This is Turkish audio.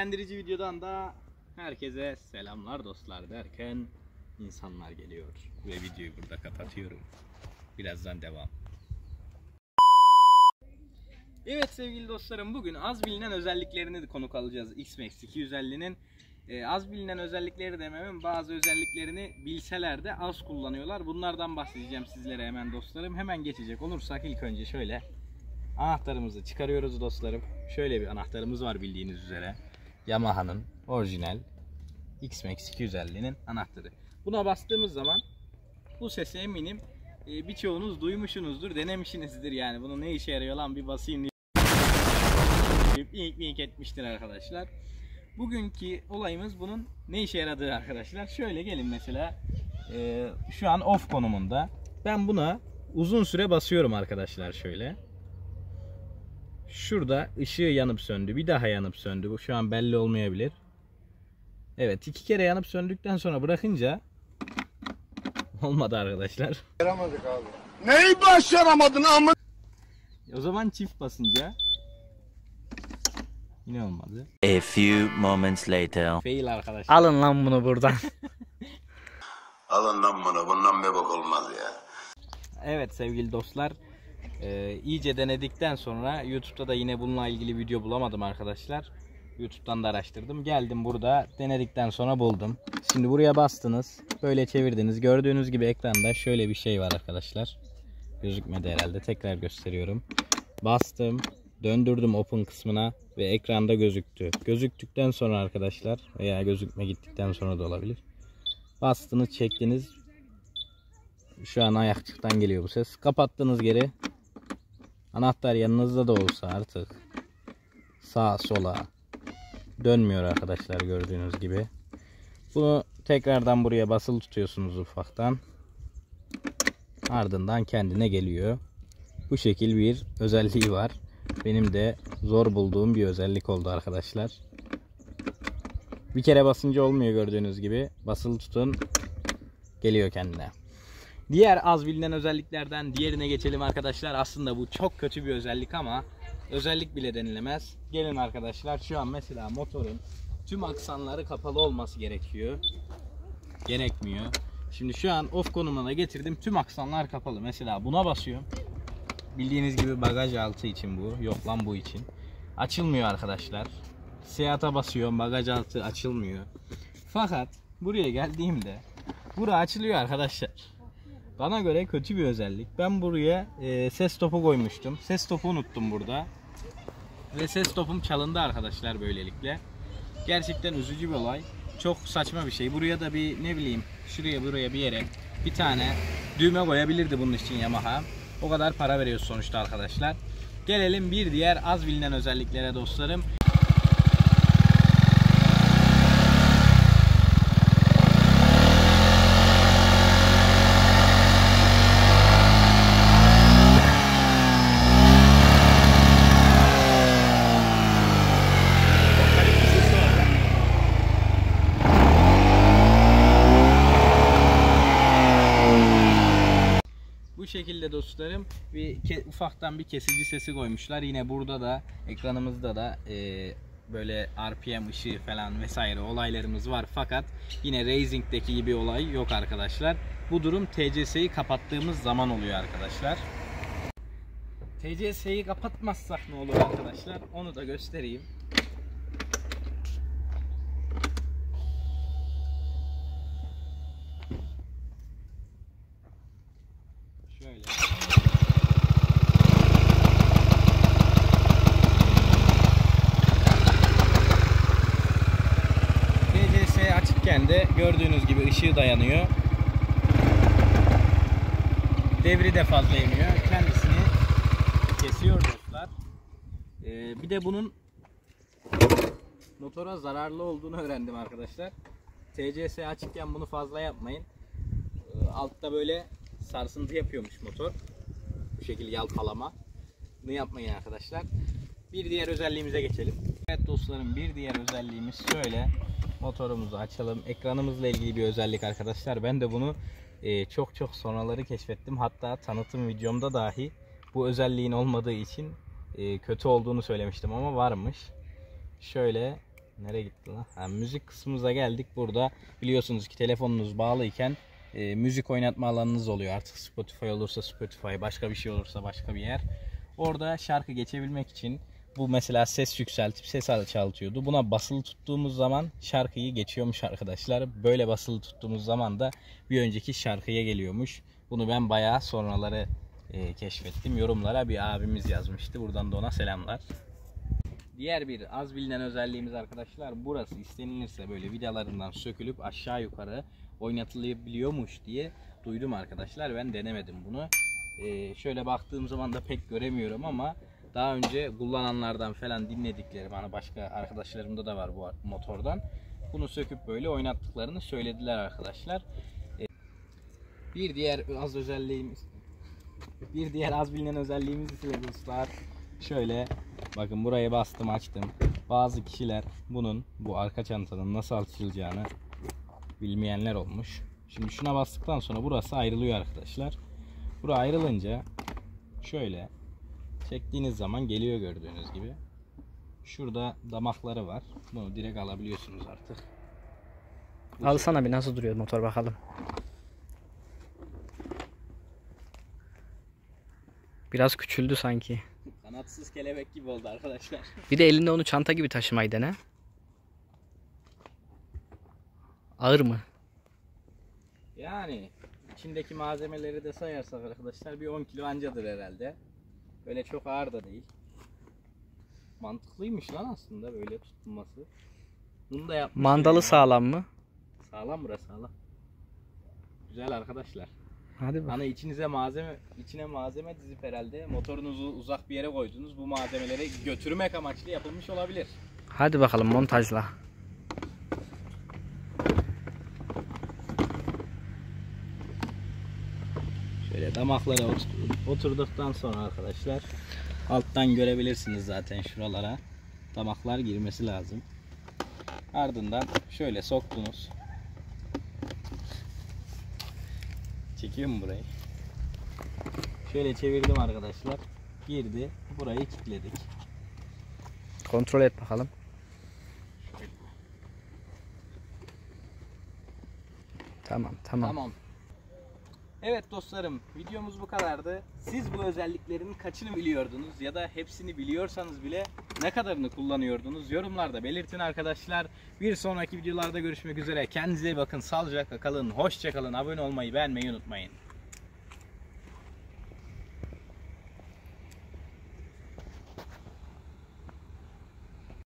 bilgilendirici videodan da herkese selamlar dostlar derken insanlar geliyor ve videoyu burada kapatıyorum. Birazdan devam. Evet sevgili dostlarım, bugün az bilinen özelliklerini de konuk alacağız X-Max 250'nin. Az bilinen özellikleri dememin, bazı özelliklerini bilseler de az kullanıyorlar. Bunlardan bahsedeceğim sizlere hemen dostlarım. Hemen geçecek olursak ilk önce şöyle anahtarımızı çıkarıyoruz dostlarım. Şöyle bir anahtarımız var bildiğiniz üzere. Yamaha'nın orijinal X-Max 250'nin anahtarı. Buna bastığımız zaman bu sesi eminim birçoğunuz duymuşsunuzdur, denemişsinizdir yani. Bunu ne işe yarıyor lan bir basayım diye ilk etmiştir arkadaşlar. Bugünkü olayımız bunun ne işe yaradığı arkadaşlar. Şöyle gelin mesela şu an off konumunda. Ben buna uzun süre basıyorum arkadaşlar şöyle. Şurada ışığı yanıp söndü. Bir daha yanıp söndü. Bu şu an belli olmayabilir. Evet, 2 kere yanıp söndükten sonra bırakınca olmadı arkadaşlar. Başaramadık abi. Neyi başaramadın ama? O zaman çift basınca yine olmadı. A few moments later. Fail arkadaşlar. Alın lan bunu buradan. Alın lan bunu. Bundan bir bak olmaz ya. Evet sevgili dostlar. İyice denedikten sonra YouTube'da da yine bununla ilgili video bulamadım arkadaşlar. YouTube'dan da araştırdım. Geldim burada denedikten sonra buldum. Şimdi buraya bastınız. Böyle çevirdiniz. Gördüğünüz gibi ekranda şöyle bir şey var arkadaşlar. Gözükmedi herhalde. Tekrar gösteriyorum. Bastım. Döndürdüm open kısmına ve ekranda gözüktü. Gözüktükten sonra arkadaşlar veya gözükme gittikten sonra da olabilir. Bastınız, çektiniz. Şu an ayakçıktan geliyor bu ses. Kapattınız geri. Anahtar yanınızda da olsa artık sağa sola dönmüyor arkadaşlar gördüğünüz gibi. Bunu tekrardan buraya basılı tutuyorsunuz ufaktan. Ardından kendine geliyor. Bu şekil bir özelliği var. Benim de zor bulduğum bir özellik oldu arkadaşlar. Bir kere basınca olmuyor gördüğünüz gibi. Basılı tutun, geliyor kendine. Diğer az bilinen özelliklerden diğerine geçelim arkadaşlar. Aslında bu çok kötü bir özellik ama özellik bile denilemez. Gelin arkadaşlar, şu an mesela motorun tüm aksanları kapalı olması gerekiyor. Gerekmiyor. Şimdi şu an off konumuna getirdim. Tüm aksanlar kapalı. Mesela buna basıyorum. Bildiğiniz gibi bagaj altı için bu. Yok lan bu için. Açılmıyor arkadaşlar. Seyahat'a basıyorum. Bagaj altı açılmıyor. Fakat buraya geldiğimde bura açılıyor arkadaşlar. Bana göre kötü bir özellik. Ben buraya ses topu koymuştum. Ses topu unuttum burada. Ve ses topum çalındı arkadaşlar böylelikle. Gerçekten üzücü bir olay. Çok saçma bir şey. Buraya da bir ne bileyim şuraya buraya bir yere bir tane düğme koyabilirdi bunun için Yamaha. O kadar para veriyoruz sonuçta arkadaşlar. Gelelim bir diğer az bilinen özelliklere dostlarım. Bu şekilde dostlarım ufaktan bir kesici sesi koymuşlar. Yine burada da ekranımızda da böyle RPM ışığı falan vesaire olaylarımız var. Fakat yine Racing'deki gibi olay yok arkadaşlar. Bu durum TCS'yi kapattığımız zaman oluyor arkadaşlar. TCS'yi kapatmazsak ne olur arkadaşlar? Onu da göstereyim. Şöyle. TCS açıkken de gördüğünüz gibi ışığı dayanıyor. Devri de fazla emiyor. Kendisini kesiyor dostlar. Bir de bunun motora zararlı olduğunu öğrendim arkadaşlar. TCS açıkken bunu fazla yapmayın. Altta böyle sarsıntı yapıyormuş motor. Bu şekilde yalpalama. Bunu yapmayın arkadaşlar. Bir diğer özelliğimize geçelim. Evet dostlarım, bir diğer özelliğimiz şöyle. Motorumuzu açalım. Ekranımızla ilgili bir özellik arkadaşlar. Ben de bunu çok sonraları keşfettim. Hatta tanıtım videomda dahi bu özelliğin olmadığı için kötü olduğunu söylemiştim ama varmış. Şöyle Nereye gitti lan? Ha, müzik kısmımıza geldik. Burada biliyorsunuz ki telefonunuz bağlıyken müzik oynatma alanınız oluyor. Artık Spotify olursa Spotify, başka bir şey olursa başka bir yer. Orada şarkı geçebilmek için bu mesela ses yükseltip ses alçaltıyordu. Buna basılı tuttuğumuz zaman şarkıyı geçiyormuş arkadaşlar. Böyle basılı tuttuğumuz zaman da bir önceki şarkıya geliyormuş. Bunu ben bayağı sonraları keşfettim. Yorumlara bir abimiz yazmıştı. Buradan da ona selamlar. Diğer bir az bilinen özelliğimiz arkadaşlar, burası istenilirse böyle vidalarından sökülüp aşağı yukarı oynatılabiliyormuş diye duydum arkadaşlar. Ben denemedim bunu. Şöyle baktığım zaman da pek göremiyorum ama daha önce kullananlardan falan dinlediklerim, hani başka arkadaşlarımda da var bu motordan, bunu söküp böyle oynattıklarını söylediler arkadaşlar. Bir diğer az bilinen özelliğimiz ise dostlar, şöyle bakın, buraya bastım, açtım. Bazı kişiler bu arka çantanın nasıl açılacağını bilmeyenler olmuş. Şimdi şuna bastıktan sonra burası ayrılıyor arkadaşlar. Burası ayrılınca şöyle çektiğiniz zaman geliyor gördüğünüz gibi. Şurada damakları var. Bunu direkt alabiliyorsunuz artık. Alsana bir, nasıl duruyor motor bakalım. Biraz küçüldü sanki. Kanatsız kelebek gibi oldu arkadaşlar. Bir de elinde onu çanta gibi taşımayı dene. Ağır mı? Yani içindeki malzemeleri de sayarsak arkadaşlar bir 10 kilo ancadır herhalde. Böyle çok ağır da değil. Mantıklıymış lan aslında böyle tutulması. Bunu da yapmış. Mandalı sağlam mı? Sağlam, burası sağlam. Güzel arkadaşlar. Hadi bak. Hani içine malzeme dizip herhalde motorunuzu uzak bir yere koydunuz. Bu malzemeleri götürmek amaçlı yapılmış olabilir. Hadi bakalım montajla. Şöyle damaklara oturduktan sonra arkadaşlar, alttan görebilirsiniz zaten şuralara. Damaklar girmesi lazım. Ardından şöyle soktunuz. Çekiyor mu burayı? Şöyle çevirdim arkadaşlar. Girdi. Burayı kilitledik. Kontrol et bakalım. Tamam. Tamam. Evet dostlarım, videomuz bu kadardı. Siz bu özelliklerin kaçını biliyordunuz ya da hepsini biliyorsanız bile ne kadarını kullanıyordunuz? Yorumlarda belirtin arkadaşlar. Bir sonraki videolarda görüşmek üzere. Kendinize iyi bakın. Sağlıcakla kalın. Hoşça kalın. Abone olmayı, beğenmeyi unutmayın.